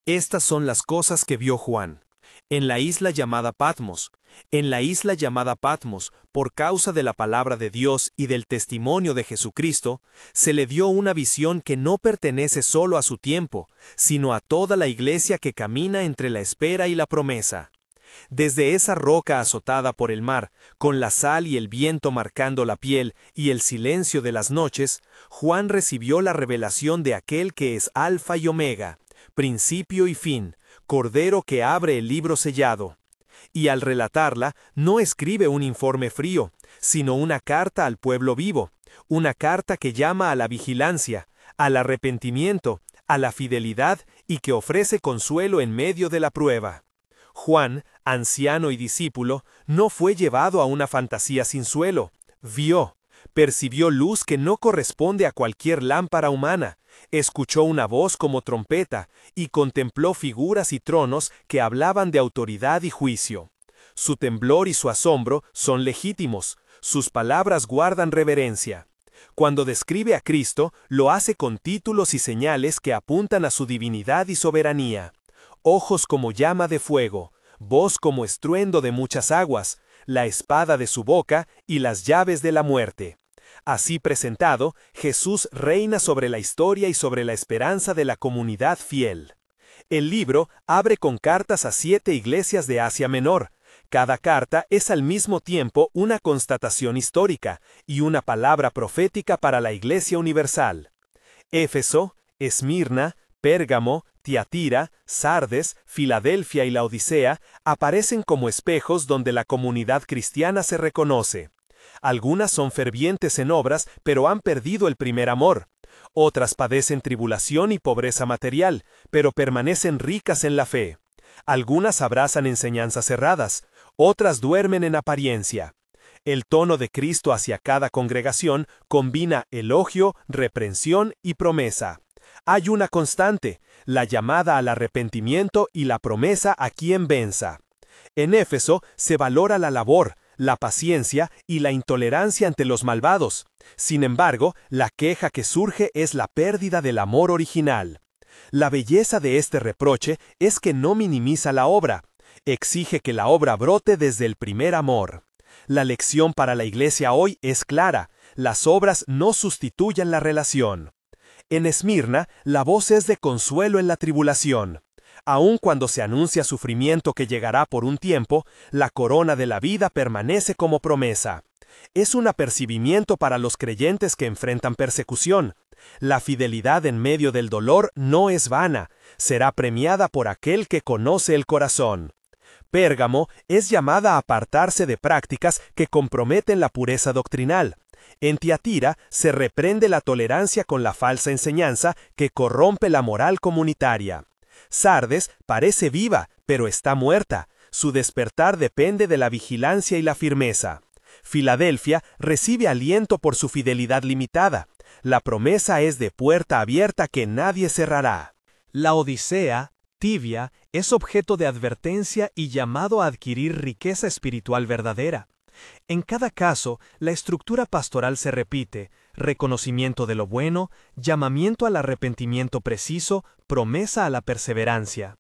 Estas son las cosas que vio Juan. En la isla llamada Patmos, por causa de la palabra de Dios y del testimonio de Jesucristo, se le dio una visión que no pertenece solo a su tiempo, sino a toda la iglesia que camina entre la espera y la promesa. Desde esa roca azotada por el mar, con la sal y el viento marcando la piel y el silencio de las noches, Juan recibió la revelación de aquel que es Alfa y Omega, principio y fin, Cordero que abre el libro sellado. Y al relatarla, no escribe un informe frío, sino una carta al pueblo vivo, una carta que llama a la vigilancia, al arrepentimiento, a la fidelidad y que ofrece consuelo en medio de la prueba. Juan, anciano y discípulo, no fue llevado a una fantasía sin suelo. Percibió luz que no corresponde a cualquier lámpara humana, escuchó una voz como trompeta y contempló figuras y tronos que hablaban de autoridad y juicio. Su temblor y su asombro son legítimos, sus palabras guardan reverencia. Cuando describe a Cristo, lo hace con títulos y señales que apuntan a su divinidad y soberanía. Ojos como llama de fuego, voz como estruendo de muchas aguas, la espada de su boca y las llaves de la muerte. Así presentado, Jesús reina sobre la historia y sobre la esperanza de la comunidad fiel. El libro abre con cartas a 7 iglesias de Asia Menor. Cada carta es al mismo tiempo una constatación histórica y una palabra profética para la Iglesia universal. Éfeso, Esmirna, Pérgamo, Tiatira, Sardes, Filadelfia y Laodicea aparecen como espejos donde la comunidad cristiana se reconoce. Algunas son fervientes en obras, pero han perdido el primer amor. Otras padecen tribulación y pobreza material, pero permanecen ricas en la fe. Algunas abrazan enseñanzas cerradas, otras duermen en apariencia. El tono de Cristo hacia cada congregación combina elogio, reprensión y promesa. Hay una constante, la llamada al arrepentimiento y la promesa a quien venza. En Éfeso se valora la labor, la paciencia y la intolerancia ante los malvados. Sin embargo, la queja que surge es la pérdida del amor original. La belleza de este reproche es que no minimiza la obra, exige que la obra brote desde el primer amor. La lección para la iglesia hoy es clara, las obras no sustituyen la relación. En Esmirna, la voz es de consuelo en la tribulación. Aun cuando se anuncia sufrimiento que llegará por un tiempo, la corona de la vida permanece como promesa. Es un apercibimiento para los creyentes que enfrentan persecución. La fidelidad en medio del dolor no es vana, será premiada por aquel que conoce el corazón. Pérgamo es llamada a apartarse de prácticas que comprometen la pureza doctrinal. En Tiatira se reprende la tolerancia con la falsa enseñanza que corrompe la moral comunitaria. Sardes parece viva, pero está muerta. Su despertar depende de la vigilancia y la firmeza. Filadelfia recibe aliento por su fidelidad limitada. La promesa es de puerta abierta que nadie cerrará. Laodicea, tibia, es objeto de advertencia y llamado a adquirir riqueza espiritual verdadera. En cada caso, la estructura pastoral se repite: reconocimiento de lo bueno, llamamiento al arrepentimiento preciso, promesa a la perseverancia.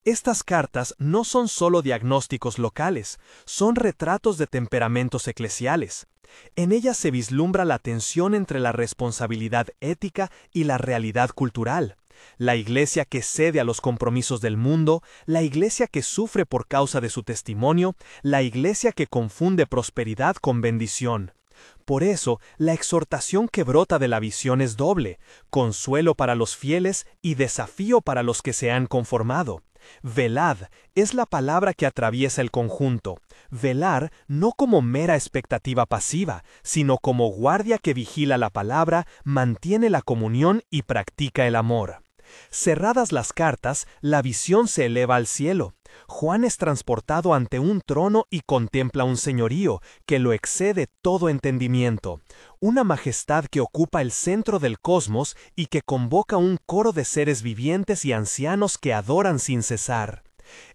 Estas cartas no son solo diagnósticos locales, son retratos de temperamentos eclesiales. En ellas se vislumbra la tensión entre la responsabilidad ética y la realidad cultural. La iglesia que cede a los compromisos del mundo, la iglesia que sufre por causa de su testimonio, la iglesia que confunde prosperidad con bendición. Por eso, la exhortación que brota de la visión es doble: consuelo para los fieles y desafío para los que se han conformado. Velad es la palabra que atraviesa el conjunto. Velar no como mera expectativa pasiva, sino como guardia que vigila la palabra, mantiene la comunión y practica el amor. Cerradas las cartas, la visión se eleva al cielo. Juan es transportado ante un trono y contempla un señorío que lo excede todo entendimiento, una majestad que ocupa el centro del cosmos y que convoca un coro de seres vivientes y ancianos que adoran sin cesar.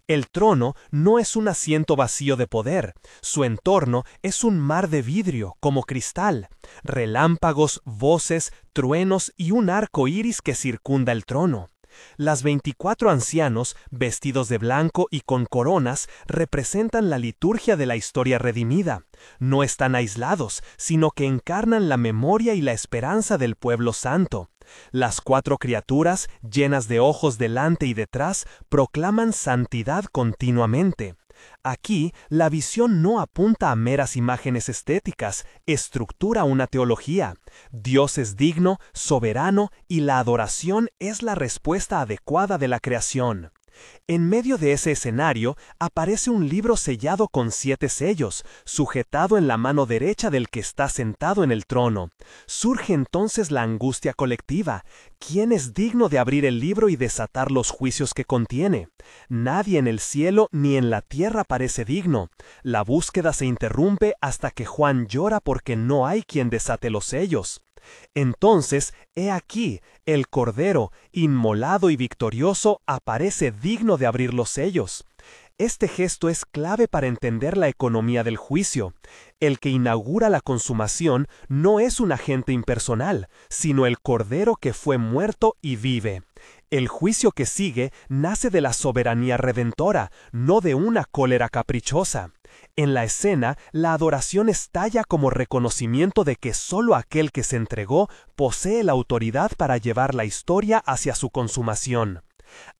El trono no es un asiento vacío de poder, su entorno es un mar de vidrio, como cristal, relámpagos, voces, truenos y un arco iris que circunda el trono. Las 24 ancianos, vestidos de blanco y con coronas, representan la liturgia de la historia redimida. No están aislados, sino que encarnan la memoria y la esperanza del pueblo santo. Las 4 criaturas, llenas de ojos delante y detrás, proclaman santidad continuamente. Aquí, la visión no apunta a meras imágenes estéticas, estructura una teología. Dios es digno, soberano, y la adoración es la respuesta adecuada de la creación. En medio de ese escenario aparece un libro sellado con 7 sellos, sujetado en la mano derecha del que está sentado en el trono. Surge entonces la angustia colectiva. ¿Quién es digno de abrir el libro y desatar los juicios que contiene? Nadie en el cielo ni en la tierra parece digno. La búsqueda se interrumpe hasta que Juan llora porque no hay quien desate los sellos. Entonces, he aquí, el Cordero, inmolado y victorioso, aparece digno de abrir los sellos. Este gesto es clave para entender la economía del juicio. El que inaugura la consumación no es un agente impersonal, sino el Cordero que fue muerto y vive. El juicio que sigue nace de la soberanía redentora, no de una cólera caprichosa. En la escena, la adoración estalla como reconocimiento de que solo aquel que se entregó posee la autoridad para llevar la historia hacia su consumación.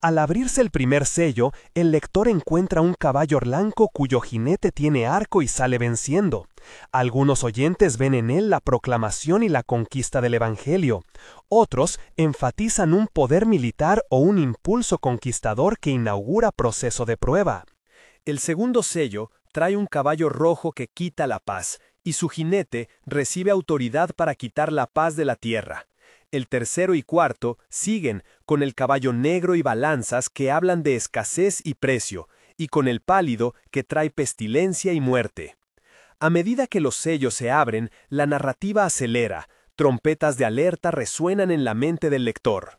Al abrirse el primer sello, el lector encuentra un caballo blanco cuyo jinete tiene arco y sale venciendo. Algunos oyentes ven en él la proclamación y la conquista del Evangelio. Otros enfatizan un poder militar o un impulso conquistador que inaugura proceso de prueba. El segundo sello trae un caballo rojo que quita la paz, y su jinete recibe autoridad para quitar la paz de la tierra. El tercero y cuarto siguen con el caballo negro y balanzas que hablan de escasez y precio, y con el pálido que trae pestilencia y muerte. A medida que los sellos se abren, la narrativa acelera, trompetas de alerta resuenan en la mente del lector.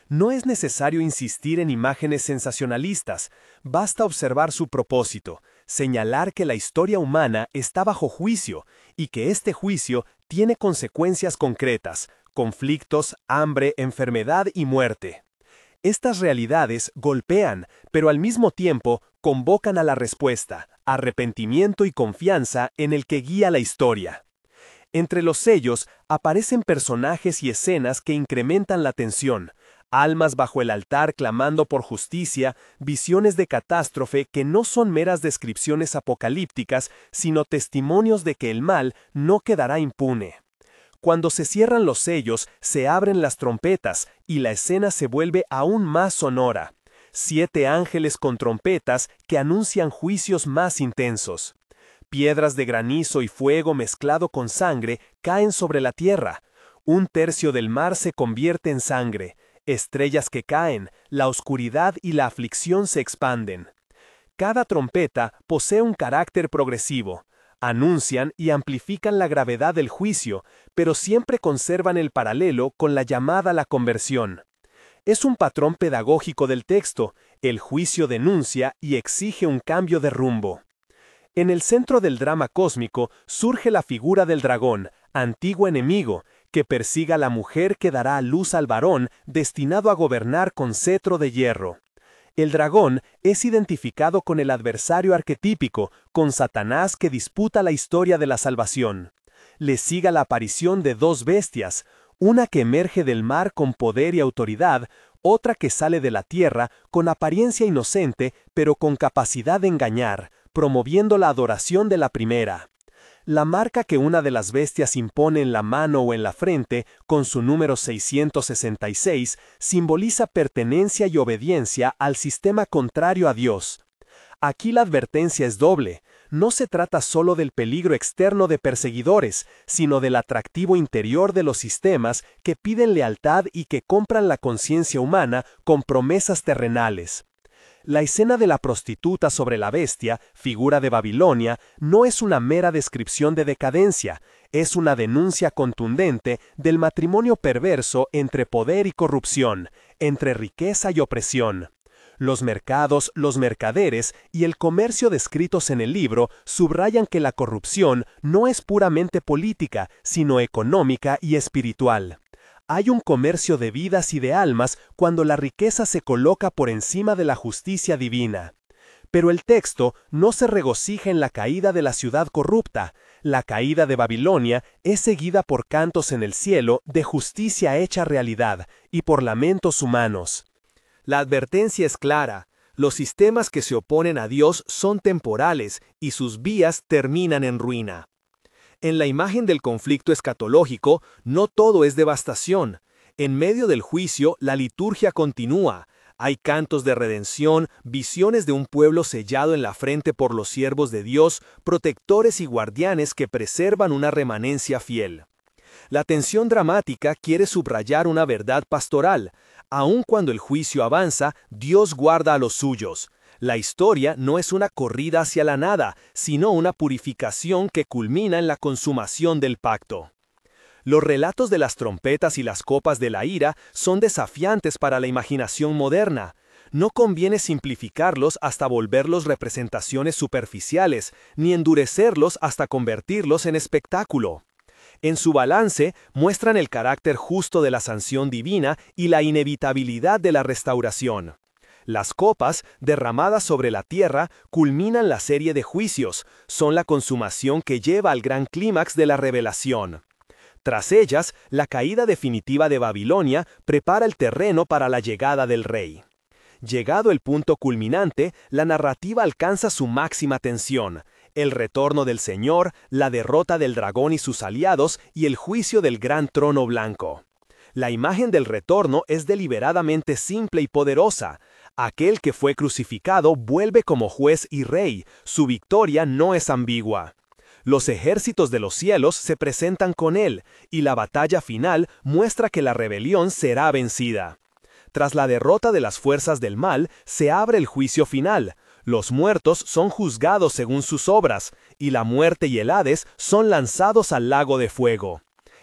No es necesario insistir en imágenes sensacionalistas, basta observar su propósito, señalar que la historia humana está bajo juicio y que este juicio tiene consecuencias concretas, conflictos, hambre, enfermedad y muerte. Estas realidades golpean, pero al mismo tiempo convocan a la respuesta, arrepentimiento y confianza en el que guía la historia. Entre los sellos aparecen personajes y escenas que incrementan la tensión, almas bajo el altar clamando por justicia, visiones de catástrofe que no son meras descripciones apocalípticas, sino testimonios de que el mal no quedará impune. Cuando se cierran los sellos, se abren las trompetas y la escena se vuelve aún más sonora. 7 ángeles con trompetas que anuncian juicios más intensos. Piedras de granizo y fuego mezclado con sangre caen sobre la tierra. 1/3 del mar se convierte en sangre. Estrellas que caen, la oscuridad y la aflicción se expanden. Cada trompeta posee un carácter progresivo. Anuncian y amplifican la gravedad del juicio, pero siempre conservan el paralelo con la llamada a la conversión. Es un patrón pedagógico del texto. El juicio denuncia y exige un cambio de rumbo. En el centro del drama cósmico surge la figura del dragón, antiguo enemigo, que persiga a la mujer que dará a luz al varón destinado a gobernar con cetro de hierro. El dragón es identificado con el adversario arquetípico, con Satanás que disputa la historia de la salvación. Le sigue la aparición de 2 bestias, una que emerge del mar con poder y autoridad, otra que sale de la tierra con apariencia inocente pero con capacidad de engañar, promoviendo la adoración de la primera. La marca que una de las bestias impone en la mano o en la frente, con su número 666, simboliza pertenencia y obediencia al sistema contrario a Dios. Aquí la advertencia es doble. No se trata solo del peligro externo de perseguidores, sino del atractivo interior de los sistemas que piden lealtad y que compran la conciencia humana con promesas terrenales. La escena de la prostituta sobre la bestia, figura de Babilonia, no es una mera descripción de decadencia, es una denuncia contundente del matrimonio perverso entre poder y corrupción, entre riqueza y opresión. Los mercados, los mercaderes y el comercio descritos en el libro subrayan que la corrupción no es puramente política, sino económica y espiritual. Hay un comercio de vidas y de almas cuando la riqueza se coloca por encima de la justicia divina. Pero el texto no se regocija en la caída de la ciudad corrupta. La caída de Babilonia es seguida por cantos en el cielo de justicia hecha realidad y por lamentos humanos. La advertencia es clara. Los sistemas que se oponen a Dios son temporales y sus vías terminan en ruina. En la imagen del conflicto escatológico, no todo es devastación. En medio del juicio, la liturgia continúa. Hay cantos de redención, visiones de un pueblo sellado en la frente por los siervos de Dios, protectores y guardianes que preservan una remanencia fiel. La tensión dramática quiere subrayar una verdad pastoral. Aun cuando el juicio avanza, Dios guarda a los suyos. La historia no es una corrida hacia la nada, sino una purificación que culmina en la consumación del pacto. Los relatos de las trompetas y las copas de la ira son desafiantes para la imaginación moderna. No conviene simplificarlos hasta volverlos representaciones superficiales, ni endurecerlos hasta convertirlos en espectáculo. En su balance, muestran el carácter justo de la sanción divina y la inevitabilidad de la restauración. Las copas, derramadas sobre la tierra, culminan la serie de juicios, son la consumación que lleva al gran clímax de la revelación. Tras ellas, la caída definitiva de Babilonia prepara el terreno para la llegada del rey. Llegado el punto culminante, la narrativa alcanza su máxima tensión: el retorno del Señor, la derrota del dragón y sus aliados y el juicio del gran trono blanco. La imagen del retorno es deliberadamente simple y poderosa. Aquel que fue crucificado vuelve como juez y rey, su victoria no es ambigua. Los ejércitos de los cielos se presentan con él, y la batalla final muestra que la rebelión será vencida. Tras la derrota de las fuerzas del mal, se abre el juicio final. Los muertos son juzgados según sus obras, y la muerte y el Hades son lanzados al lago de fuego.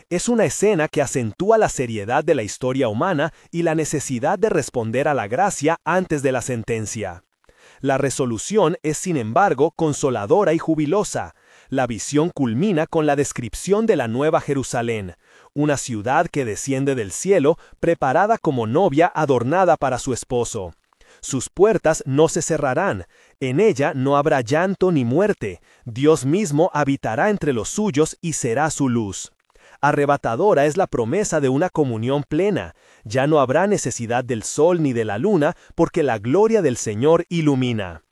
Es una escena que acentúa la seriedad de la historia humana y la necesidad de responder a la gracia antes de la sentencia. La resolución es, sin embargo, consoladora y jubilosa. La visión culmina con la descripción de la Nueva Jerusalén, una ciudad que desciende del cielo, preparada como novia adornada para su esposo. Sus puertas no se cerrarán, en ella no habrá llanto ni muerte, Dios mismo habitará entre los suyos y será su luz. Arrebatadora es la promesa de una comunión plena, ya no habrá necesidad del sol ni de la luna, porque la gloria del Señor ilumina.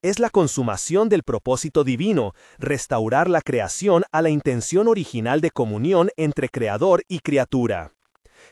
Es la consumación del propósito divino, restaurar la creación a la intención original de comunión entre creador y criatura.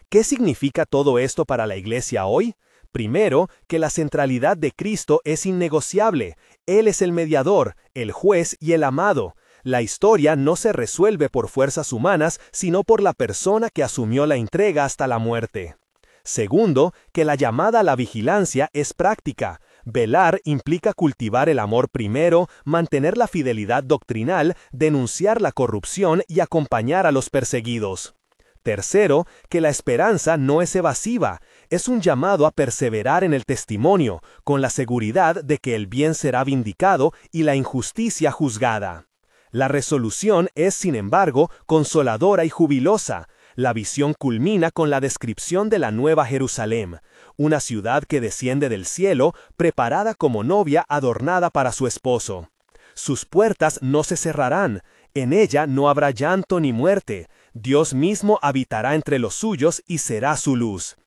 ¿Qué significa todo esto para la Iglesia hoy? Primero, que la centralidad de Cristo es innegociable. Él es el mediador, el juez y el amado. La historia no se resuelve por fuerzas humanas, sino por la persona que asumió la entrega hasta la muerte. Segundo, que la llamada a la vigilancia es práctica. Velar implica cultivar el amor primero, mantener la fidelidad doctrinal, denunciar la corrupción y acompañar a los perseguidos. Tercero, que la esperanza no es evasiva, es un llamado a perseverar en el testimonio, con la seguridad de que el bien será vindicado y la injusticia juzgada. La resolución es, sin embargo, consoladora y jubilosa. La visión culmina con la descripción de la Nueva Jerusalén, una ciudad que desciende del cielo, preparada como novia adornada para su esposo. Sus puertas no se cerrarán, en ella no habrá llanto ni muerte, Dios mismo habitará entre los suyos y será su luz.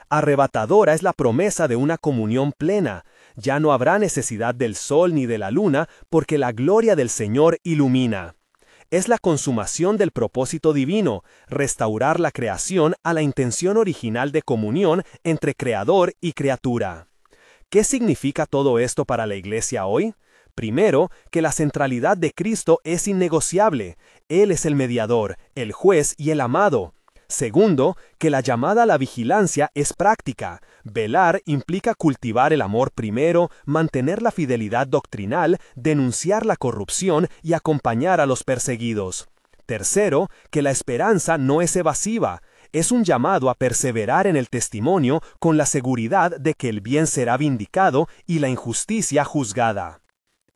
Arrebatadora es la promesa de una comunión plena, ya no habrá necesidad del sol ni de la luna, porque la gloria del Señor ilumina. Es la consumación del propósito divino, restaurar la creación a la intención original de comunión entre creador y criatura. ¿Qué significa todo esto para la Iglesia hoy? Primero, que la centralidad de Cristo es innegociable. Él es el mediador, el juez y el amado. Segundo, que la llamada a la vigilancia es práctica. Velar implica cultivar el amor primero, mantener la fidelidad doctrinal, denunciar la corrupción y acompañar a los perseguidos. Tercero, que la esperanza no es evasiva. Es un llamado a perseverar en el testimonio con la seguridad de que el bien será vindicado y la injusticia juzgada.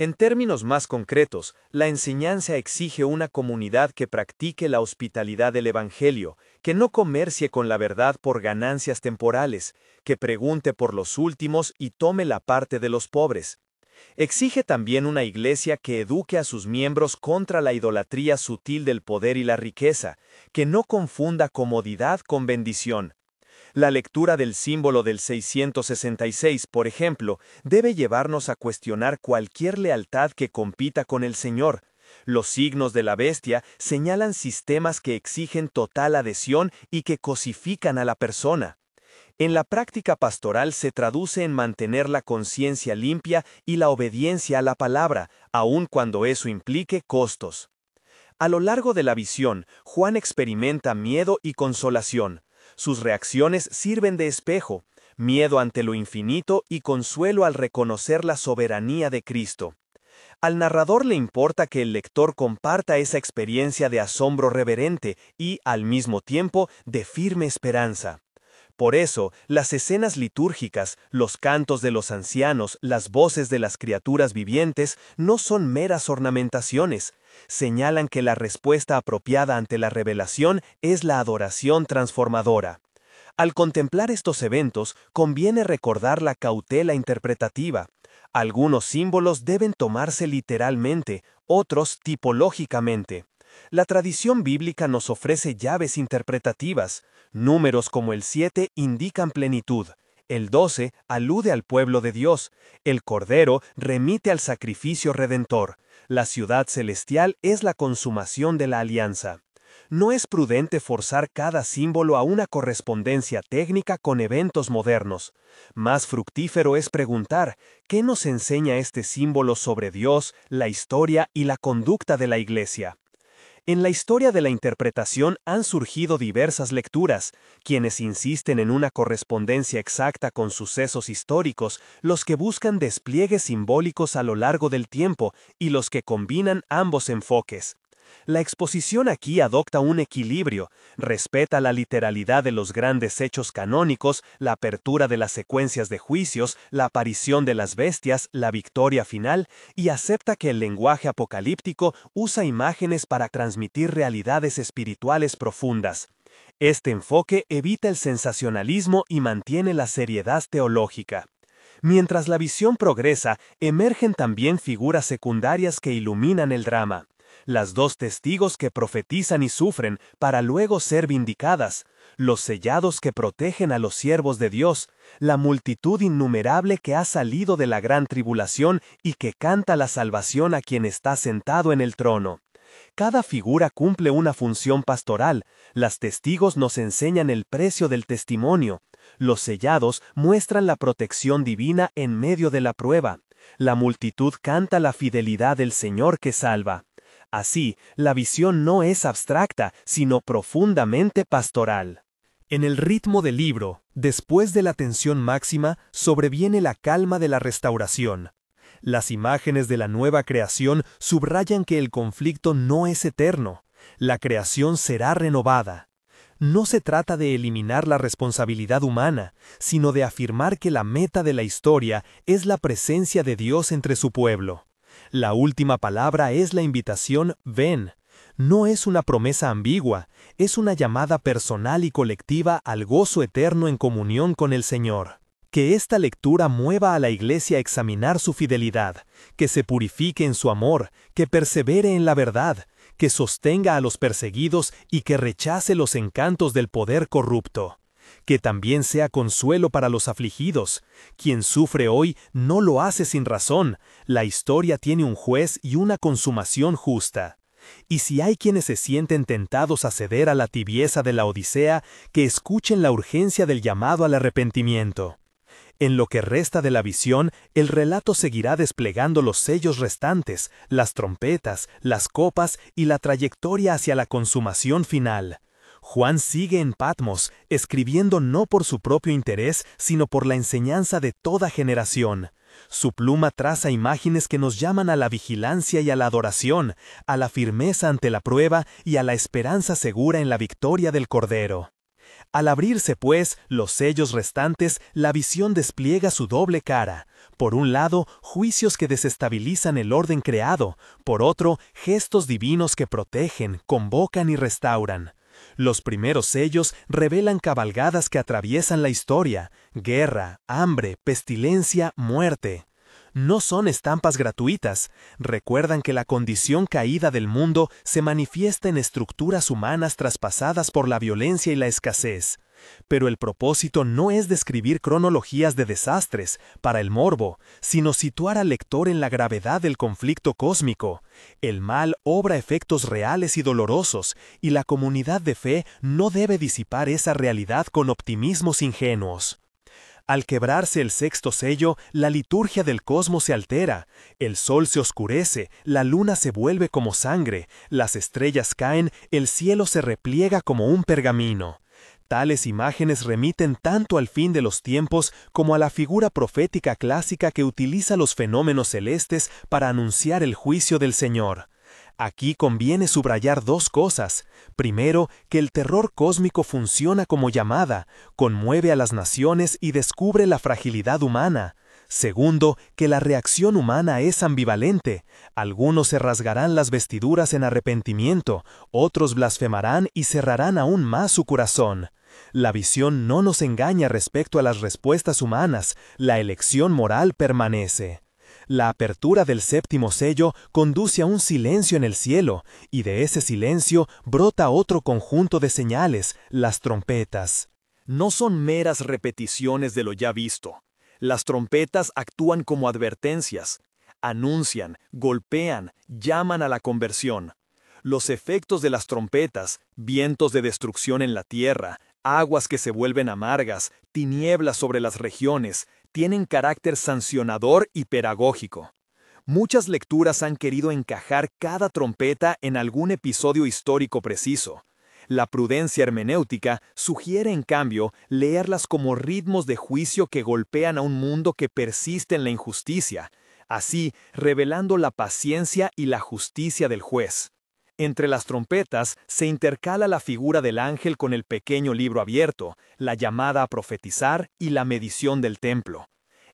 En términos más concretos, la enseñanza exige una comunidad que practique la hospitalidad del Evangelio, que no comercie con la verdad por ganancias temporales, que pregunte por los últimos y tome la parte de los pobres. Exige también una iglesia que eduque a sus miembros contra la idolatría sutil del poder y la riqueza, que no confunda comodidad con bendición. La lectura del símbolo del 666, por ejemplo, debe llevarnos a cuestionar cualquier lealtad que compita con el Señor. Los signos de la bestia señalan sistemas que exigen total adhesión y que cosifican a la persona. En la práctica pastoral se traduce en mantener la conciencia limpia y la obediencia a la palabra, aun cuando eso implique costos. A lo largo de la visión, Juan experimenta miedo y consolación. Sus reacciones sirven de espejo, miedo ante lo infinito y consuelo al reconocer la soberanía de Cristo. Al narrador le importa que el lector comparta esa experiencia de asombro reverente y, al mismo tiempo, de firme esperanza. Por eso, las escenas litúrgicas, los cantos de los ancianos, las voces de las criaturas vivientes no son meras ornamentaciones. Señalan que la respuesta apropiada ante la revelación es la adoración transformadora. Al contemplar estos eventos, conviene recordar la cautela interpretativa. Algunos símbolos deben tomarse literalmente, otros tipológicamente. La tradición bíblica nos ofrece llaves interpretativas. Números como el 7 indican plenitud. El 12 alude al pueblo de Dios. El Cordero remite al sacrificio redentor. La ciudad celestial es la consumación de la alianza. No es prudente forzar cada símbolo a una correspondencia técnica con eventos modernos. Más fructífero es preguntar, ¿qué nos enseña este símbolo sobre Dios, la historia y la conducta de la Iglesia? En la historia de la interpretación han surgido diversas lecturas, quienes insisten en una correspondencia exacta con sucesos históricos, los que buscan despliegues simbólicos a lo largo del tiempo y los que combinan ambos enfoques. La exposición aquí adopta un equilibrio, respeta la literalidad de los grandes hechos canónicos, la apertura de las secuencias de juicios, la aparición de las bestias, la victoria final, y acepta que el lenguaje apocalíptico usa imágenes para transmitir realidades espirituales profundas. Este enfoque evita el sensacionalismo y mantiene la seriedad teológica. Mientras la visión progresa, emergen también figuras secundarias que iluminan el drama. Las dos testigos que profetizan y sufren para luego ser vindicadas, los sellados que protegen a los siervos de Dios, la multitud innumerable que ha salido de la gran tribulación y que canta la salvación a quien está sentado en el trono. Cada figura cumple una función pastoral. Las testigos nos enseñan el precio del testimonio. Los sellados muestran la protección divina en medio de la prueba. La multitud canta la fidelidad del Señor que salva. Así, la visión no es abstracta, sino profundamente pastoral. En el ritmo del libro, después de la tensión máxima, sobreviene la calma de la restauración. Las imágenes de la nueva creación subrayan que el conflicto no es eterno. La creación será renovada. No se trata de eliminar la responsabilidad humana, sino de afirmar que la meta de la historia es la presencia de Dios entre su pueblo. La última palabra es la invitación «Ven». No es una promesa ambigua, es una llamada personal y colectiva al gozo eterno en comunión con el Señor. Que esta lectura mueva a la Iglesia a examinar su fidelidad, que se purifique en su amor, que persevere en la verdad, que sostenga a los perseguidos y que rechace los encantos del poder corrupto. Que también sea consuelo para los afligidos. Quien sufre hoy no lo hace sin razón. La historia tiene un juez y una consumación justa. Y si hay quienes se sienten tentados a ceder a la tibieza de la Odisea, que escuchen la urgencia del llamado al arrepentimiento. En lo que resta de la visión, el relato seguirá desplegando los sellos restantes, las trompetas, las copas y la trayectoria hacia la consumación final. Juan sigue en Patmos, escribiendo no por su propio interés, sino por la enseñanza de toda generación. Su pluma traza imágenes que nos llaman a la vigilancia y a la adoración, a la firmeza ante la prueba y a la esperanza segura en la victoria del Cordero. Al abrirse, pues, los sellos restantes, la visión despliega su doble cara. Por un lado, juicios que desestabilizan el orden creado, por otro, gestos divinos que protegen, convocan y restauran. Los primeros sellos revelan cabalgadas que atraviesan la historia: guerra, hambre, pestilencia, muerte. No son estampas gratuitas, recuerdan que la condición caída del mundo se manifiesta en estructuras humanas traspasadas por la violencia y la escasez. Pero el propósito no es describir cronologías de desastres para el morbo, sino situar al lector en la gravedad del conflicto cósmico. El mal obra efectos reales y dolorosos, y la comunidad de fe no debe disipar esa realidad con optimismos ingenuos. Al quebrarse el sexto sello, la liturgia del cosmos se altera, el sol se oscurece, la luna se vuelve como sangre, las estrellas caen, el cielo se repliega como un pergamino. Tales imágenes remiten tanto al fin de los tiempos como a la figura profética clásica que utiliza los fenómenos celestes para anunciar el juicio del Señor. Aquí conviene subrayar dos cosas. Primero, que el terror cósmico funciona como llamada, conmueve a las naciones y descubre la fragilidad humana. Segundo, que la reacción humana es ambivalente. Algunos se rasgarán las vestiduras en arrepentimiento, otros blasfemarán y cerrarán aún más su corazón. La visión no nos engaña respecto a las respuestas humanas, la elección moral permanece. La apertura del séptimo sello conduce a un silencio en el cielo, y de ese silencio brota otro conjunto de señales, las trompetas. No son meras repeticiones de lo ya visto. Las trompetas actúan como advertencias, anuncian, golpean, llaman a la conversión. Los efectos de las trompetas, vientos de destrucción en la tierra, aguas que se vuelven amargas, tinieblas sobre las regiones, tienen carácter sancionador y pedagógico. Muchas lecturas han querido encajar cada trompeta en algún episodio histórico preciso. La prudencia hermenéutica sugiere, en cambio, leerlas como ritmos de juicio que golpean a un mundo que persiste en la injusticia, así revelando la paciencia y la justicia del juez. Entre las trompetas se intercala la figura del ángel con el pequeño libro abierto, la llamada a profetizar y la medición del templo.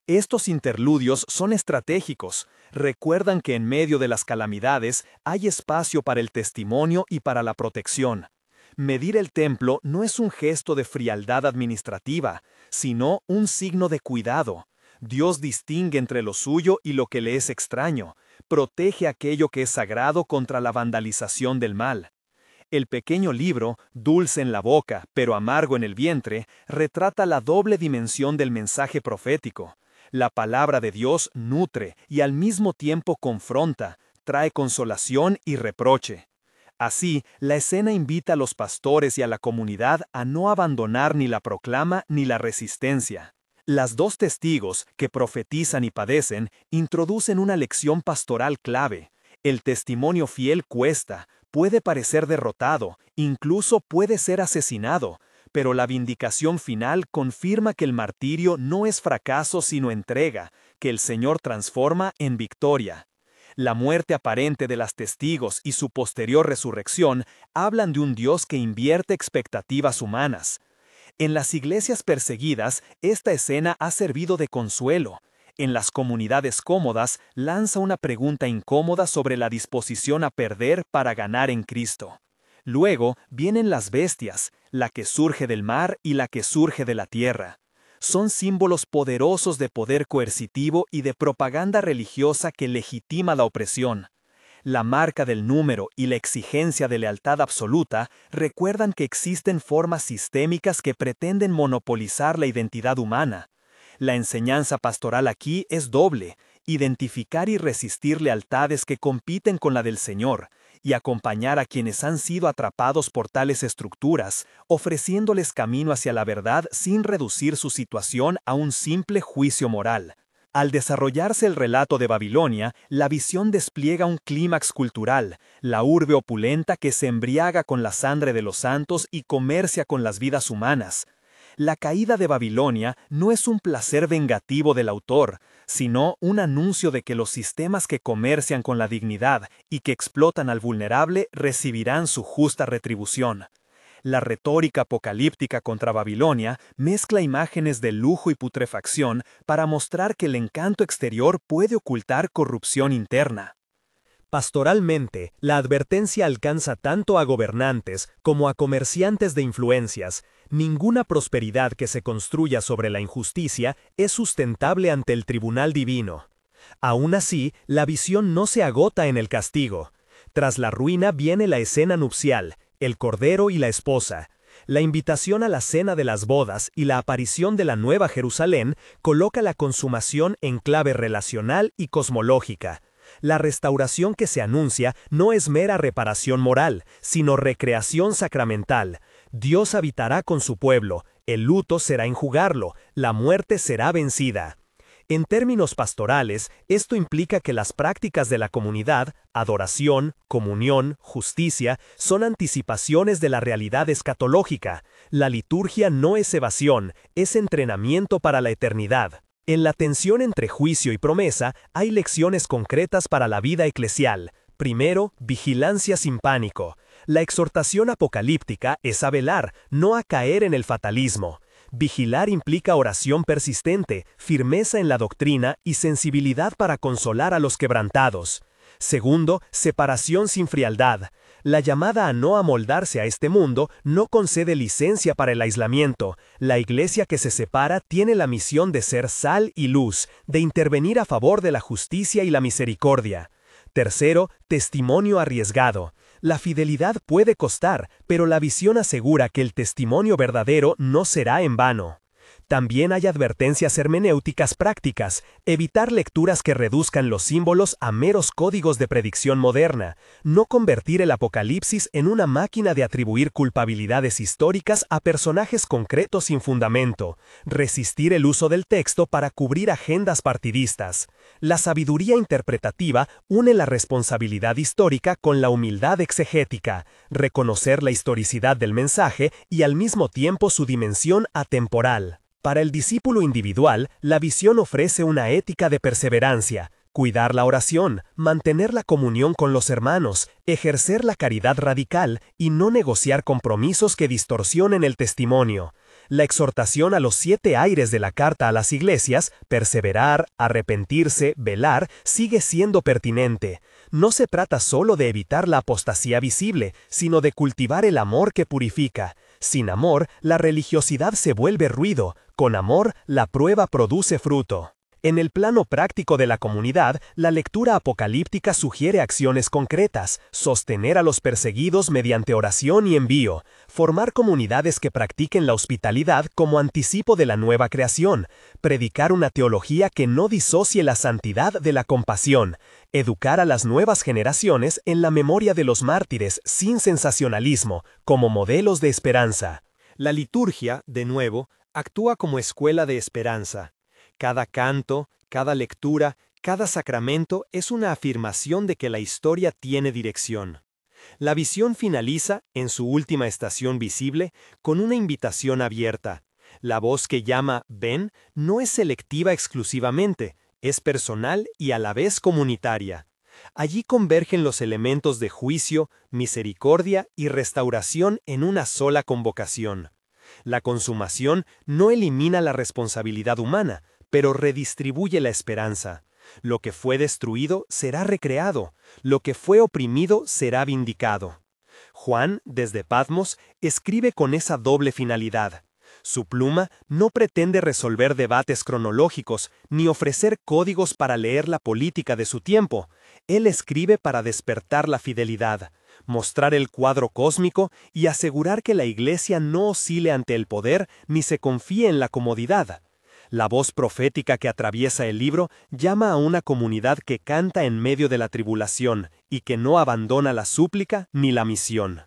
Estos interludios son estratégicos, recuerdan que en medio de las calamidades hay espacio para el testimonio y para la protección. Medir el templo no es un gesto de frialdad administrativa, sino un signo de cuidado. Dios distingue entre lo suyo y lo que le es extraño, protege aquello que es sagrado contra la vandalización del mal. El pequeño libro, dulce en la boca, pero amargo en el vientre, retrata la doble dimensión del mensaje profético. La palabra de Dios nutre y al mismo tiempo confronta, trae consolación y reproche. Así, la escena invita a los pastores y a la comunidad a no abandonar ni la proclama ni la resistencia. Las dos testigos, que profetizan y padecen, introducen una lección pastoral clave. El testimonio fiel cuesta, puede parecer derrotado, incluso puede ser asesinado, pero la vindicación final confirma que el martirio no es fracaso sino entrega, que el Señor transforma en victoria. La muerte aparente de las testigos y su posterior resurrección hablan de un Dios que invierte expectativas humanas. En las iglesias perseguidas, esta escena ha servido de consuelo. En las comunidades cómodas, lanza una pregunta incómoda sobre la disposición a perder para ganar en Cristo. Luego vienen las bestias, la que surge del mar y la que surge de la tierra. Son símbolos poderosos de poder coercitivo y de propaganda religiosa que legitima la opresión. La marca del número y la exigencia de lealtad absoluta recuerdan que existen formas sistémicas que pretenden monopolizar la identidad humana. La enseñanza pastoral aquí es doble: identificar y resistir lealtades que compiten con la del Señor, y acompañar a quienes han sido atrapados por tales estructuras, ofreciéndoles camino hacia la verdad sin reducir su situación a un simple juicio moral. Al desarrollarse el relato de Babilonia, la visión despliega un clímax cultural, la urbe opulenta que se embriaga con la sangre de los santos y comercia con las vidas humanas. La caída de Babilonia no es un placer vengativo del autor, sino un anuncio de que los sistemas que comercian con la dignidad y que explotan al vulnerable recibirán su justa retribución. La retórica apocalíptica contra Babilonia mezcla imágenes de lujo y putrefacción para mostrar que el encanto exterior puede ocultar corrupción interna. Pastoralmente, la advertencia alcanza tanto a gobernantes como a comerciantes de influencias. Ninguna prosperidad que se construya sobre la injusticia es sustentable ante el tribunal divino. Aún así, la visión no se agota en el castigo. Tras la ruina viene la escena nupcial, el cordero y la esposa. La invitación a la cena de las bodas y la aparición de la Nueva Jerusalén coloca la consumación en clave relacional y cosmológica. La restauración que se anuncia no es mera reparación moral, sino recreación sacramental. Dios habitará con su pueblo, el luto será enjugarlo, la muerte será vencida. En términos pastorales, esto implica que las prácticas de la comunidad, adoración, comunión, justicia, son anticipaciones de la realidad escatológica. La liturgia no es evasión, es entrenamiento para la eternidad. En la tensión entre juicio y promesa hay lecciones concretas para la vida eclesial. Primero, vigilancia sin pánico. La exhortación apocalíptica es a velar, no a caer en el fatalismo. Vigilar implica oración persistente, firmeza en la doctrina y sensibilidad para consolar a los quebrantados. Segundo, separación sin frialdad. La llamada a no amoldarse a este mundo no concede licencia para el aislamiento. La iglesia que se separa tiene la misión de ser sal y luz, de intervenir a favor de la justicia y la misericordia. Tercero, testimonio arriesgado. La fidelidad puede costar, pero la visión asegura que el testimonio verdadero no será en vano. También hay advertencias hermenéuticas prácticas, evitar lecturas que reduzcan los símbolos a meros códigos de predicción moderna, no convertir el Apocalipsis en una máquina de atribuir culpabilidades históricas a personajes concretos sin fundamento, resistir el uso del texto para cubrir agendas partidistas. La sabiduría interpretativa une la responsabilidad histórica con la humildad exegética, reconocer la historicidad del mensaje y al mismo tiempo su dimensión atemporal. Para el discípulo individual, la visión ofrece una ética de perseverancia, cuidar la oración, mantener la comunión con los hermanos, ejercer la caridad radical y no negociar compromisos que distorsionen el testimonio. La exhortación a los 7 aires de la carta a las iglesias, perseverar, arrepentirse, velar, sigue siendo pertinente. No se trata solo de evitar la apostasía visible, sino de cultivar el amor que purifica. Sin amor, la religiosidad se vuelve ruido. Con amor, la prueba produce fruto. En el plano práctico de la comunidad, la lectura apocalíptica sugiere acciones concretas, sostener a los perseguidos mediante oración y envío, formar comunidades que practiquen la hospitalidad como anticipo de la nueva creación, predicar una teología que no disocie la santidad de la compasión, educar a las nuevas generaciones en la memoria de los mártires sin sensacionalismo, como modelos de esperanza. La liturgia, de nuevo, actúa como escuela de esperanza. Cada canto, cada lectura, cada sacramento es una afirmación de que la historia tiene dirección. La visión finaliza, en su última estación visible, con una invitación abierta. La voz que llama «Ven» no es selectiva exclusivamente, es personal y a la vez comunitaria. Allí convergen los elementos de juicio, misericordia y restauración en una sola convocación. La consumación no elimina la responsabilidad humana, pero redistribuye la esperanza. Lo que fue destruido será recreado, lo que fue oprimido será vindicado. Juan, desde Patmos, escribe con esa doble finalidad. Su pluma no pretende resolver debates cronológicos ni ofrecer códigos para leer la política de su tiempo. Él escribe para despertar la fidelidad, mostrar el cuadro cósmico y asegurar que la Iglesia no oscile ante el poder ni se confíe en la comodidad. La voz profética que atraviesa el libro llama a una comunidad que canta en medio de la tribulación y que no abandona la súplica ni la misión.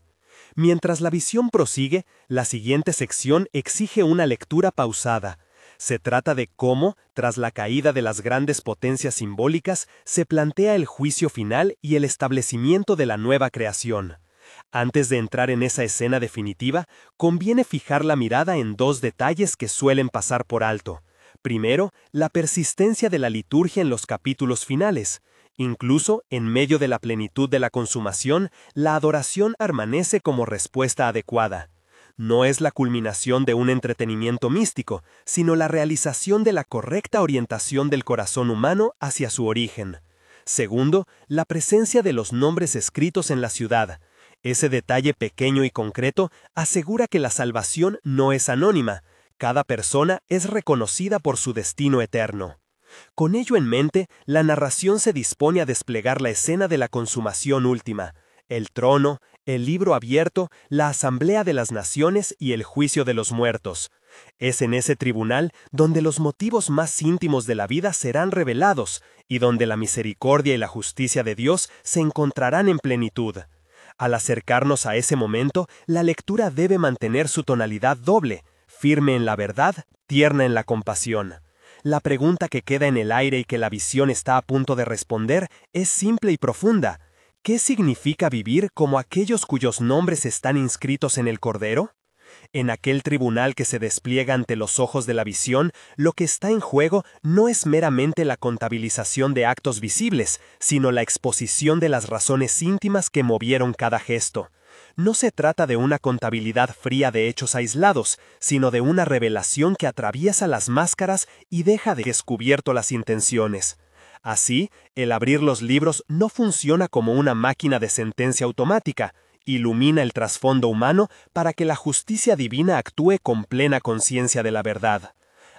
Mientras la visión prosigue, la siguiente sección exige una lectura pausada. Se trata de cómo, tras la caída de las grandes potencias simbólicas, se plantea el juicio final y el establecimiento de la nueva creación. Antes de entrar en esa escena definitiva, conviene fijar la mirada en 2 detalles que suelen pasar por alto. Primero, la persistencia de la liturgia en los capítulos finales. Incluso, en medio de la plenitud de la consumación, la adoración permanece como respuesta adecuada. no es la culminación de un entretenimiento místico, sino la realización de la correcta orientación del corazón humano hacia su origen. Segundo, la presencia de los nombres escritos en la ciudad. Ese detalle pequeño y concreto asegura que la salvación no es anónima. Cada persona es reconocida por su destino eterno. Con ello en mente, la narración se dispone a desplegar la escena de la consumación última: el trono, el libro abierto, la asamblea de las naciones y el juicio de los muertos. Es en ese tribunal donde los motivos más íntimos de la vida serán revelados y donde la misericordia y la justicia de Dios se encontrarán en plenitud. Al acercarnos a ese momento, la lectura debe mantener su tonalidad doble, firme en la verdad, tierna en la compasión. La pregunta que queda en el aire y que la visión está a punto de responder es simple y profunda. ¿Qué significa vivir como aquellos cuyos nombres están inscritos en el Cordero? En aquel tribunal que se despliega ante los ojos de la visión, lo que está en juego no es meramente la contabilización de actos visibles, sino la exposición de las razones íntimas que movieron cada gesto. No se trata de una contabilidad fría de hechos aislados, sino de una revelación que atraviesa las máscaras y deja de descubierto las intenciones. Así, el abrir los libros no funciona como una máquina de sentencia automática, ilumina el trasfondo humano para que la justicia divina actúe con plena conciencia de la verdad.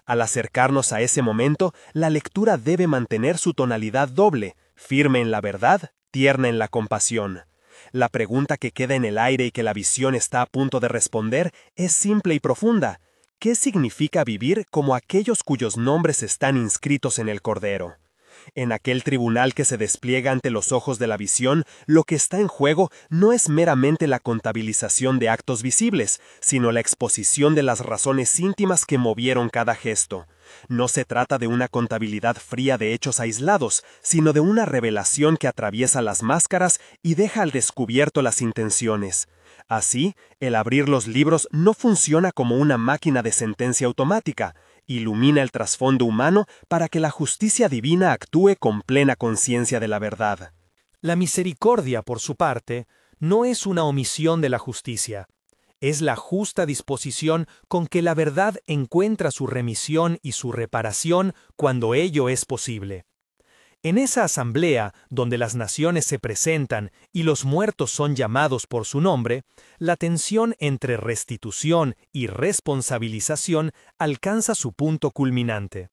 Al acercarnos a ese momento, la lectura debe mantener su tonalidad doble, firme en la verdad, tierna en la compasión. La pregunta que queda en el aire y que la visión está a punto de responder es simple y profunda. ¿Qué significa vivir como aquellos cuyos nombres están inscritos en el Cordero? En aquel tribunal que se despliega ante los ojos de la visión, lo que está en juego no es meramente la contabilización de actos visibles, sino la exposición de las razones íntimas que movieron cada gesto. No se trata de una contabilidad fría de hechos aislados, sino de una revelación que atraviesa las máscaras y deja al descubierto las intenciones. Así, el abrir los libros no funciona como una máquina de sentencia automática. Ilumina el trasfondo humano para que la justicia divina actúe con plena conciencia de la verdad. La misericordia, por su parte, no es una omisión de la justicia. Es la justa disposición con que la verdad encuentra su remisión y su reparación cuando ello es posible. En esa asamblea, donde las naciones se presentan y los muertos son llamados por su nombre, la tensión entre restitución y responsabilización alcanza su punto culminante.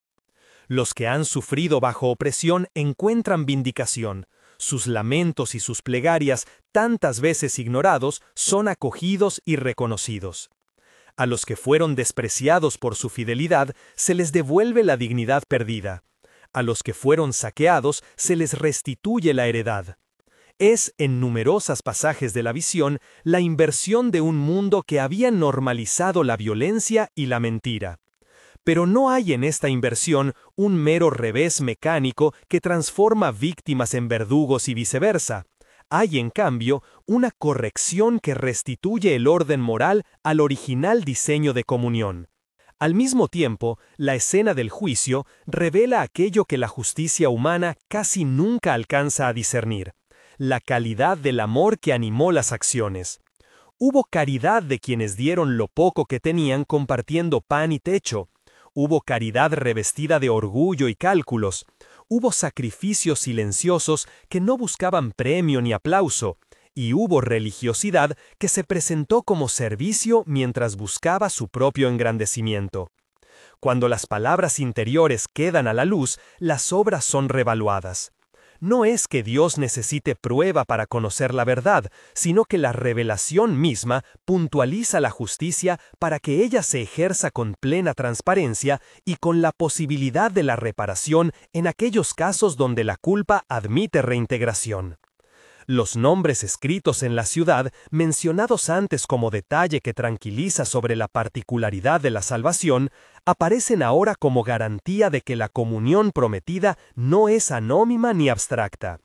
Los que han sufrido bajo opresión encuentran vindicación. Sus lamentos y sus plegarias, tantas veces ignorados, son acogidos y reconocidos. A los que fueron despreciados por su fidelidad, se les devuelve la dignidad perdida. A los que fueron saqueados se les restituye la heredad. Es, en numerosos pasajes de la visión, la inversión de un mundo que había normalizado la violencia y la mentira. Pero no hay en esta inversión un mero revés mecánico que transforma víctimas en verdugos y viceversa. Hay, en cambio, una corrección que restituye el orden moral al original diseño de comunión. Al mismo tiempo, la escena del juicio revela aquello que la justicia humana casi nunca alcanza a discernir: la calidad del amor que animó las acciones. Hubo caridad de quienes dieron lo poco que tenían compartiendo pan y techo. Hubo caridad revestida de orgullo y cálculos. Hubo sacrificios silenciosos que no buscaban premio ni aplauso. Y hubo religiosidad que se presentó como servicio mientras buscaba su propio engrandecimiento. Cuando las palabras interiores quedan a la luz, las obras son revaluadas. No es que Dios necesite prueba para conocer la verdad, sino que la revelación misma puntualiza la justicia para que ella se ejerza con plena transparencia y con la posibilidad de la reparación en aquellos casos donde la culpa admite reintegración. Los nombres escritos en la ciudad, mencionados antes como detalle que tranquiliza sobre la particularidad de la salvación, aparecen ahora como garantía de que la comunión prometida no es anónima ni abstracta.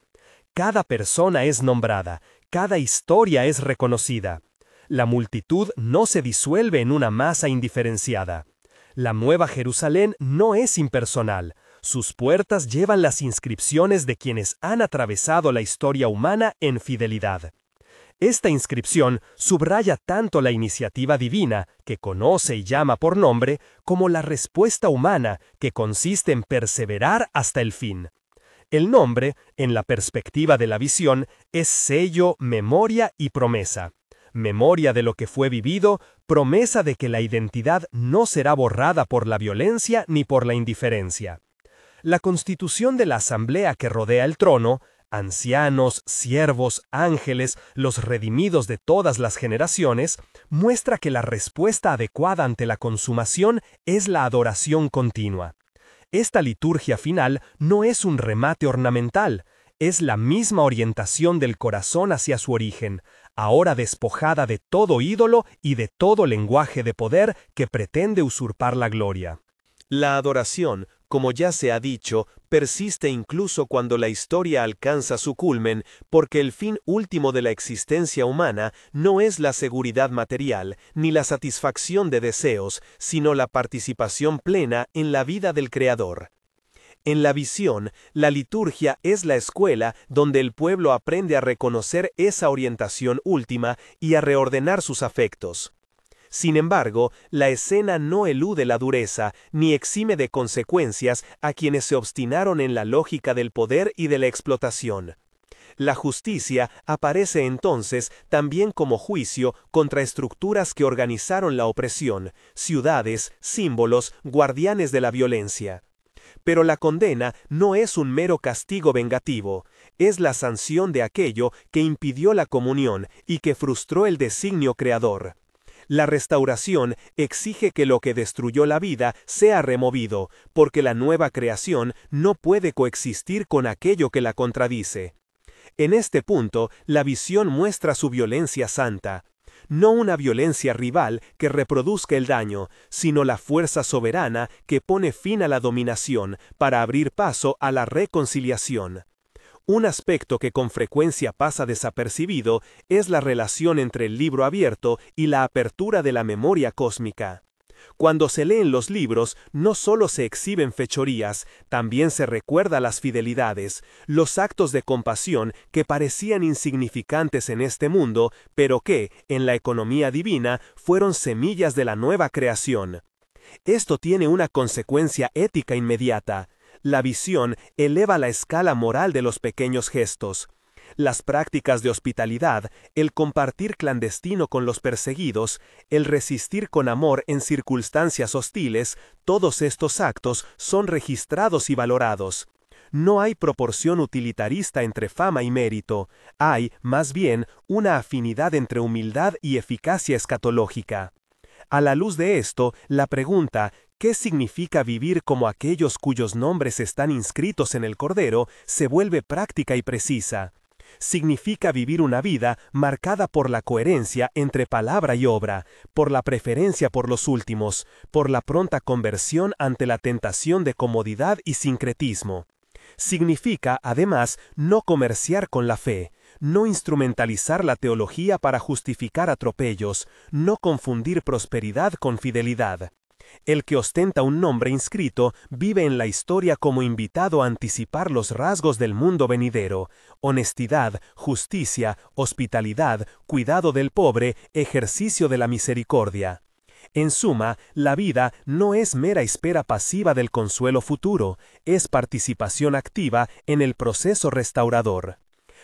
Cada persona es nombrada, cada historia es reconocida. La multitud no se disuelve en una masa indiferenciada. La Nueva Jerusalén no es impersonal. Sus puertas llevan las inscripciones de quienes han atravesado la historia humana en fidelidad. Esta inscripción subraya tanto la iniciativa divina, que conoce y llama por nombre, como la respuesta humana, que consiste en perseverar hasta el fin. El nombre, en la perspectiva de la visión, es sello, memoria y promesa. Memoria de lo que fue vivido, promesa de que la identidad no será borrada por la violencia ni por la indiferencia. La constitución de la asamblea que rodea el trono, ancianos, siervos, ángeles, los redimidos de todas las generaciones, muestra que la respuesta adecuada ante la consumación es la adoración continua. Esta liturgia final no es un remate ornamental, es la misma orientación del corazón hacia su origen, ahora despojada de todo ídolo y de todo lenguaje de poder que pretende usurpar la gloria. La adoración, como ya se ha dicho, persiste incluso cuando la historia alcanza su culmen, porque el fin último de la existencia humana no es la seguridad material, ni la satisfacción de deseos, sino la participación plena en la vida del Creador. En la visión, la liturgia es la escuela donde el pueblo aprende a reconocer esa orientación última y a reordenar sus afectos. Sin embargo, la escena no elude la dureza, ni exime de consecuencias a quienes se obstinaron en la lógica del poder y de la explotación. La justicia aparece entonces también como juicio contra estructuras que organizaron la opresión, ciudades, símbolos, guardianes de la violencia. Pero la condena no es un mero castigo vengativo, es la sanción de aquello que impidió la comunión y que frustró el designio creador. La restauración exige que lo que destruyó la vida sea removido, porque la nueva creación no puede coexistir con aquello que la contradice. En este punto, la visión muestra su violencia santa. No una violencia rival que reproduzca el daño, sino la fuerza soberana que pone fin a la dominación para abrir paso a la reconciliación. Un aspecto que con frecuencia pasa desapercibido es la relación entre el libro abierto y la apertura de la memoria cósmica. Cuando se leen los libros, no solo se exhiben fechorías, también se recuerda las fidelidades, los actos de compasión que parecían insignificantes en este mundo, pero que, en la economía divina, fueron semillas de la nueva creación. Esto tiene una consecuencia ética inmediata. La visión eleva la escala moral de los pequeños gestos. Las prácticas de hospitalidad, el compartir clandestino con los perseguidos, el resistir con amor en circunstancias hostiles, todos estos actos son registrados y valorados. No hay proporción utilitarista entre fama y mérito, hay, más bien, una afinidad entre humildad y eficacia escatológica. A la luz de esto, la pregunta ¿qué significa vivir como aquellos cuyos nombres están inscritos en el Cordero? Se vuelve práctica y precisa. Significa vivir una vida marcada por la coherencia entre palabra y obra, por la preferencia por los últimos, por la pronta conversión ante la tentación de comodidad y sincretismo. Significa, además, no comerciar con la fe, no instrumentalizar la teología para justificar atropellos, no confundir prosperidad con fidelidad. El que ostenta un nombre inscrito vive en la historia como invitado a anticipar los rasgos del mundo venidero: honestidad, justicia, hospitalidad, cuidado del pobre, ejercicio de la misericordia. En suma, la vida no es mera espera pasiva del consuelo futuro, es participación activa en el proceso restaurador.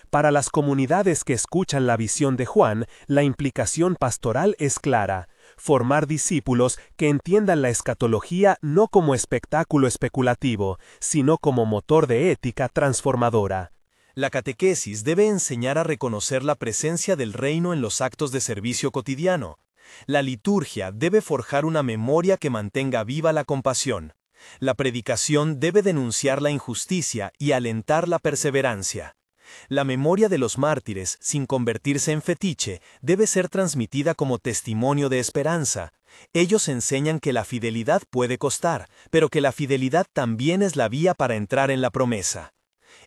Para las comunidades que escuchan la visión de Juan, la implicación pastoral es clara: formar discípulos que entiendan la escatología no como espectáculo especulativo, sino como motor de ética transformadora. La catequesis debe enseñar a reconocer la presencia del reino en los actos de servicio cotidiano. La liturgia debe forjar una memoria que mantenga viva la compasión. La predicación debe denunciar la injusticia y alentar la perseverancia. La memoria de los mártires, sin convertirse en fetiche, debe ser transmitida como testimonio de esperanza. Ellos enseñan que la fidelidad puede costar, pero que la fidelidad también es la vía para entrar en la promesa.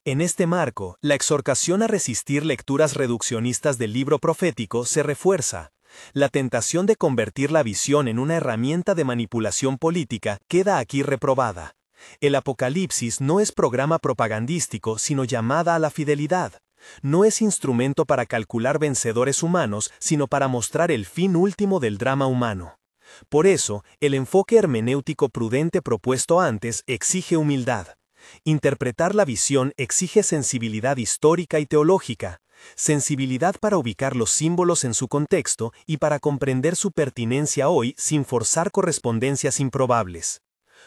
En este marco, la exhortación a resistir lecturas reduccionistas del libro profético se refuerza. La tentación de convertir la visión en una herramienta de manipulación política queda aquí reprobada. El Apocalipsis no es programa propagandístico, sino llamada a la fidelidad. No es instrumento para calcular vencedores humanos, sino para mostrar el fin último del drama humano. Por eso, el enfoque hermenéutico prudente propuesto antes exige humildad. Interpretar la visión exige sensibilidad histórica y teológica, sensibilidad para ubicar los símbolos en su contexto y para comprender su pertinencia hoy sin forzar correspondencias improbables.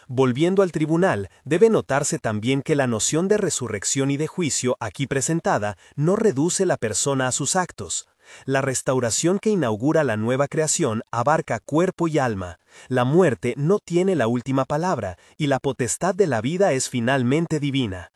Volviendo al tribunal, debe notarse también que la noción de resurrección y de juicio aquí presentada no reduce la persona a sus actos. La restauración que inaugura la nueva creación abarca cuerpo y alma. La muerte no tiene la última palabra, y la potestad de la vida es finalmente divina.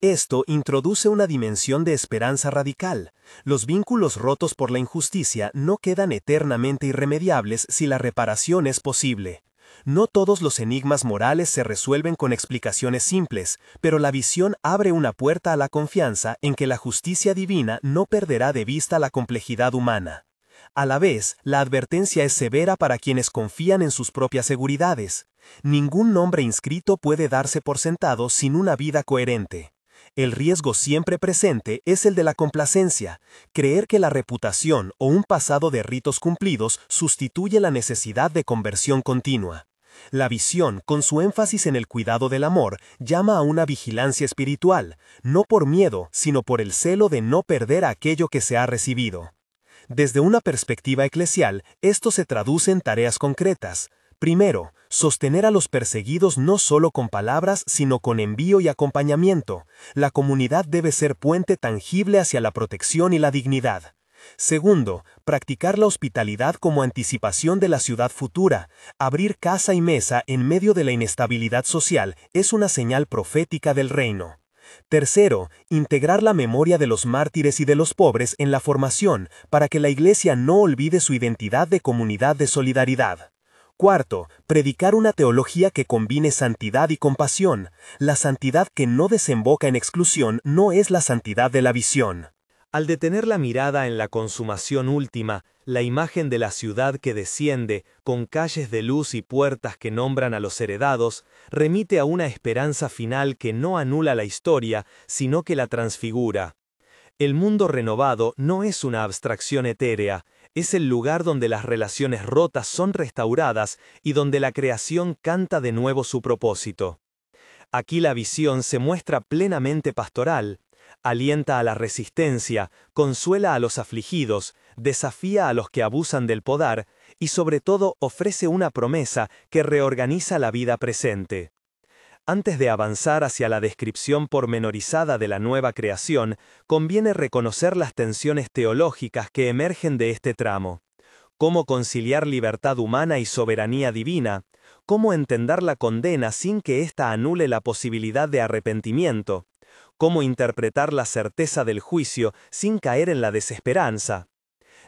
Esto introduce una dimensión de esperanza radical. Los vínculos rotos por la injusticia no quedan eternamente irremediables si la reparación es posible. No todos los enigmas morales se resuelven con explicaciones simples, pero la visión abre una puerta a la confianza en que la justicia divina no perderá de vista la complejidad humana. A la vez, la advertencia es severa para quienes confían en sus propias seguridades. Ningún nombre inscrito puede darse por sentado sin una vida coherente. El riesgo siempre presente es el de la complacencia, creer que la reputación o un pasado de ritos cumplidos sustituye la necesidad de conversión continua. La visión, con su énfasis en el cuidado del amor, llama a una vigilancia espiritual, no por miedo, sino por el celo de no perder aquello que se ha recibido. Desde una perspectiva eclesial, esto se traduce en tareas concretas. Primero, sostener a los perseguidos no solo con palabras, sino con envío y acompañamiento. La comunidad debe ser puente tangible hacia la protección y la dignidad. Segundo, practicar la hospitalidad como anticipación de la ciudad futura. Abrir casa y mesa en medio de la inestabilidad social es una señal profética del reino. Tercero, integrar la memoria de los mártires y de los pobres en la formación para que la Iglesia no olvide su identidad de comunidad de solidaridad. Cuarto, predicar una teología que combine santidad y compasión. La santidad que no desemboca en exclusión no es la santidad de la visión. Al detener la mirada en la consumación última, la imagen de la ciudad que desciende, con calles de luz y puertas que nombran a los heredados, remite a una esperanza final que no anula la historia, sino que la transfigura. El mundo renovado no es una abstracción etérea, es el lugar donde las relaciones rotas son restauradas y donde la creación canta de nuevo su propósito. Aquí la visión se muestra plenamente pastoral. Alienta a la resistencia, consuela a los afligidos, desafía a los que abusan del poder y sobre todo ofrece una promesa que reorganiza la vida presente. Antes de avanzar hacia la descripción pormenorizada de la nueva creación, conviene reconocer las tensiones teológicas que emergen de este tramo. Cómo conciliar libertad humana y soberanía divina, cómo entender la condena sin que ésta anule la posibilidad de arrepentimiento, cómo interpretar la certeza del juicio sin caer en la desesperanza.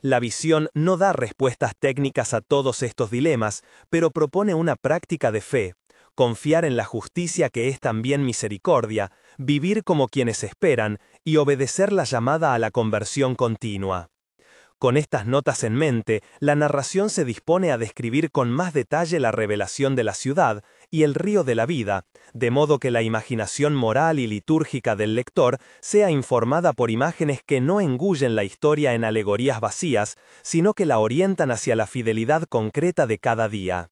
La visión no da respuestas técnicas a todos estos dilemas, pero propone una práctica de fe, confiar en la justicia que es también misericordia, vivir como quienes esperan y obedecer la llamada a la conversión continua. Con estas notas en mente, la narración se dispone a describir con más detalle la revelación de la ciudad y el río de la vida, de modo que la imaginación moral y litúrgica del lector sea informada por imágenes que no engullen la historia en alegorías vacías, sino que la orientan hacia la fidelidad concreta de cada día.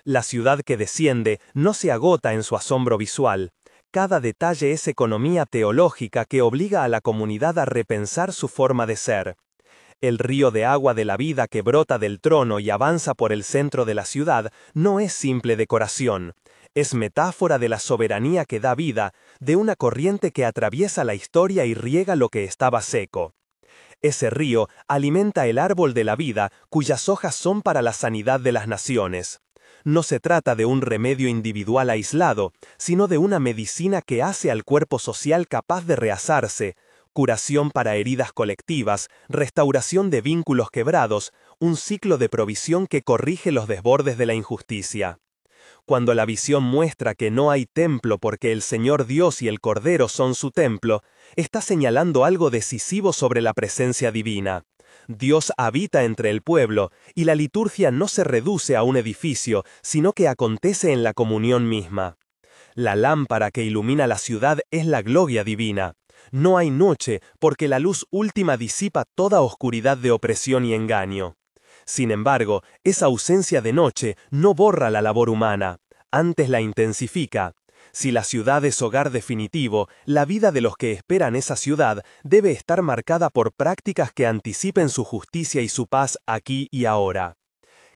La ciudad que desciende no se agota en su asombro visual. Cada detalle es economía teológica que obliga a la comunidad a repensar su forma de ser. El río de agua de la vida que brota del trono y avanza por el centro de la ciudad no es simple decoración, es metáfora de la soberanía que da vida, de una corriente que atraviesa la historia y riega lo que estaba seco. Ese río alimenta el árbol de la vida cuyas hojas son para la sanidad de las naciones. No se trata de un remedio individual aislado, sino de una medicina que hace al cuerpo social capaz de reazarse, curación para heridas colectivas, restauración de vínculos quebrados, un ciclo de provisión que corrige los desbordes de la injusticia. Cuando la visión muestra que no hay templo porque el Señor Dios y el Cordero son su templo, está señalando algo decisivo sobre la presencia divina. Dios habita entre el pueblo, y la liturgia no se reduce a un edificio, sino que acontece en la comunión misma. La lámpara que ilumina la ciudad es la gloria divina. No hay noche porque la luz última disipa toda oscuridad de opresión y engaño. Sin embargo, esa ausencia de noche no borra la labor humana, antes la intensifica. Si la ciudad es hogar definitivo, la vida de los que esperan esa ciudad debe estar marcada por prácticas que anticipen su justicia y su paz aquí y ahora.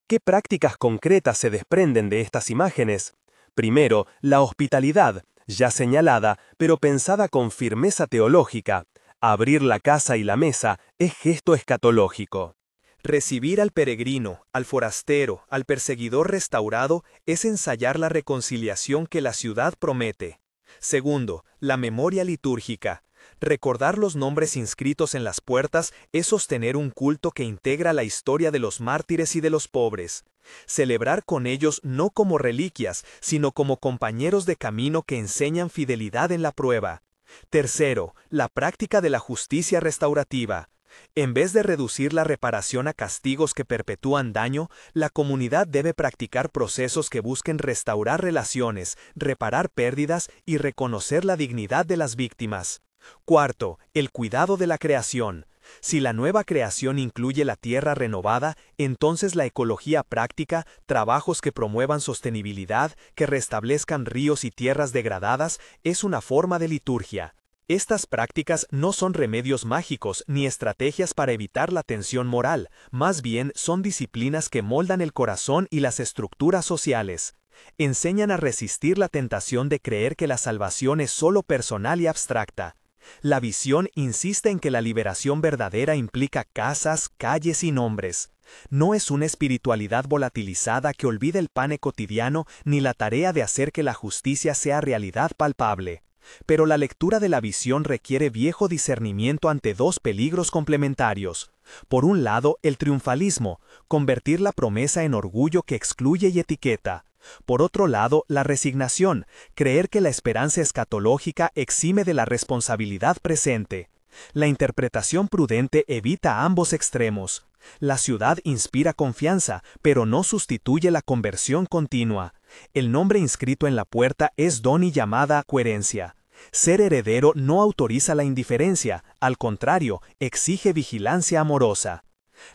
¿Qué prácticas concretas se desprenden de estas imágenes? Primero, la hospitalidad, ya señalada, pero pensada con firmeza teológica. Abrir la casa y la mesa es gesto escatológico. Recibir al peregrino, al forastero, al perseguidor restaurado es ensayar la reconciliación que la ciudad promete. Segundo, la memoria litúrgica. Recordar los nombres inscritos en las puertas es sostener un culto que integra la historia de los mártires y de los pobres. Celebrar con ellos no como reliquias, sino como compañeros de camino que enseñan fidelidad en la prueba. Tercero, la práctica de la justicia restaurativa. En vez de reducir la reparación a castigos que perpetúan daño, la comunidad debe practicar procesos que busquen restaurar relaciones, reparar pérdidas y reconocer la dignidad de las víctimas. Cuarto, el cuidado de la creación. Si la nueva creación incluye la tierra renovada, entonces la ecología práctica, trabajos que promuevan sostenibilidad, que restablezcan ríos y tierras degradadas, es una forma de liturgia. Estas prácticas no son remedios mágicos ni estrategias para evitar la tensión moral, más bien son disciplinas que moldan el corazón y las estructuras sociales. Enseñan a resistir la tentación de creer que la salvación es solo personal y abstracta. La visión insiste en que la liberación verdadera implica casas, calles y nombres. No es una espiritualidad volatilizada que olvide el pan cotidiano ni la tarea de hacer que la justicia sea realidad palpable. Pero la lectura de la visión requiere viejo discernimiento ante dos peligros complementarios. Por un lado, el triunfalismo, convertir la promesa en orgullo que excluye y etiqueta. Por otro lado, la resignación, creer que la esperanza escatológica exime de la responsabilidad presente. La interpretación prudente evita ambos extremos. La ciudad inspira confianza, pero no sustituye la conversión continua. El nombre inscrito en la puerta es don y llamada coherencia. Ser heredero no autoriza la indiferencia, al contrario, exige vigilancia amorosa.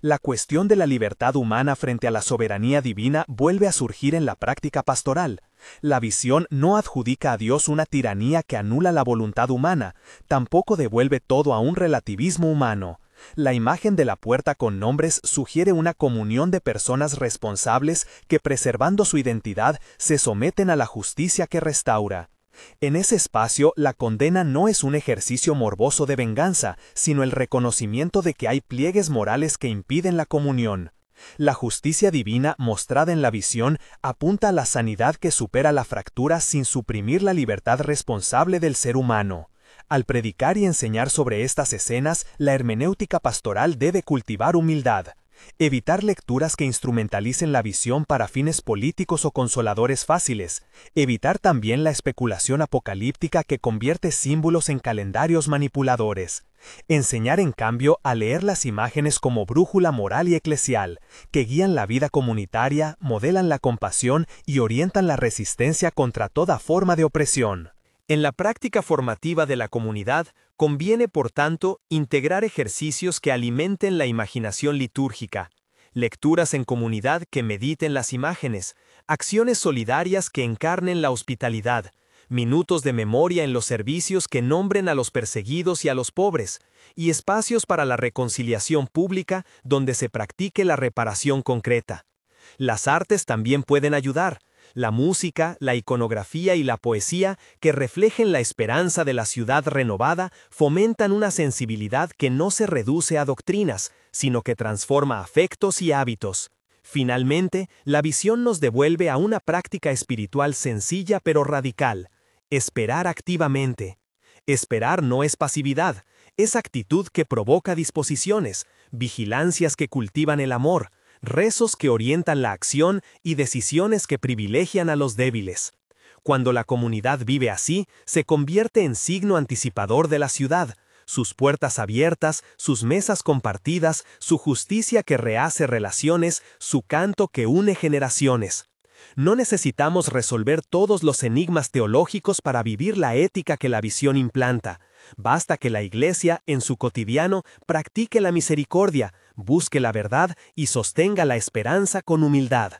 La cuestión de la libertad humana frente a la soberanía divina vuelve a surgir en la práctica pastoral. La visión no adjudica a Dios una tiranía que anula la voluntad humana, tampoco devuelve todo a un relativismo humano. La imagen de la puerta con nombres sugiere una comunión de personas responsables que, preservando su identidad, se someten a la justicia que restaura. En ese espacio, la condena no es un ejercicio morboso de venganza, sino el reconocimiento de que hay pliegues morales que impiden la comunión. La justicia divina mostrada en la visión apunta a la sanidad que supera la fractura sin suprimir la libertad responsable del ser humano. Al predicar y enseñar sobre estas escenas, la hermenéutica pastoral debe cultivar humildad. Evitar lecturas que instrumentalicen la visión para fines políticos o consoladores fáciles. Evitar también la especulación apocalíptica que convierte símbolos en calendarios manipuladores. Enseñar, en cambio, a leer las imágenes como brújula moral y eclesial, que guían la vida comunitaria, modelan la compasión y orientan la resistencia contra toda forma de opresión. En la práctica formativa de la comunidad, conviene, por tanto, integrar ejercicios que alimenten la imaginación litúrgica, lecturas en comunidad que mediten las imágenes, acciones solidarias que encarnen la hospitalidad, minutos de memoria en los servicios que nombren a los perseguidos y a los pobres, y espacios para la reconciliación pública donde se practique la reparación concreta. Las artes también pueden ayudar. La música, la iconografía y la poesía, que reflejen la esperanza de la ciudad renovada, fomentan una sensibilidad que no se reduce a doctrinas, sino que transforma afectos y hábitos. Finalmente, la visión nos devuelve a una práctica espiritual sencilla pero radical: esperar activamente. Esperar no es pasividad, es actitud que provoca disposiciones, vigilancias que cultivan el amor, rezos que orientan la acción y decisiones que privilegian a los débiles. Cuando la comunidad vive así, se convierte en signo anticipador de la ciudad, sus puertas abiertas, sus mesas compartidas, su justicia que rehace relaciones, su canto que une generaciones. No necesitamos resolver todos los enigmas teológicos para vivir la ética que la visión implanta. Basta que la Iglesia, en su cotidiano, practique la misericordia, busque la verdad y sostenga la esperanza con humildad.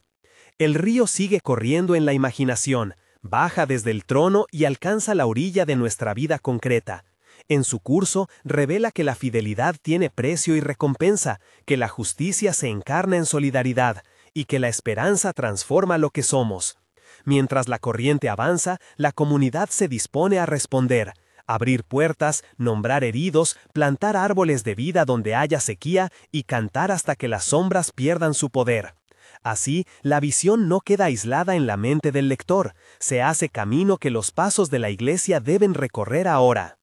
El río sigue corriendo en la imaginación, baja desde el trono y alcanza la orilla de nuestra vida concreta. En su curso revela que la fidelidad tiene precio y recompensa, que la justicia se encarna en solidaridad y que la esperanza transforma lo que somos. Mientras la corriente avanza, la comunidad se dispone a responder, abrir puertas, nombrar heridos, plantar árboles de vida donde haya sequía y cantar hasta que las sombras pierdan su poder. Así, la visión no queda aislada en la mente del lector, se hace camino que los pasos de la Iglesia deben recorrer ahora.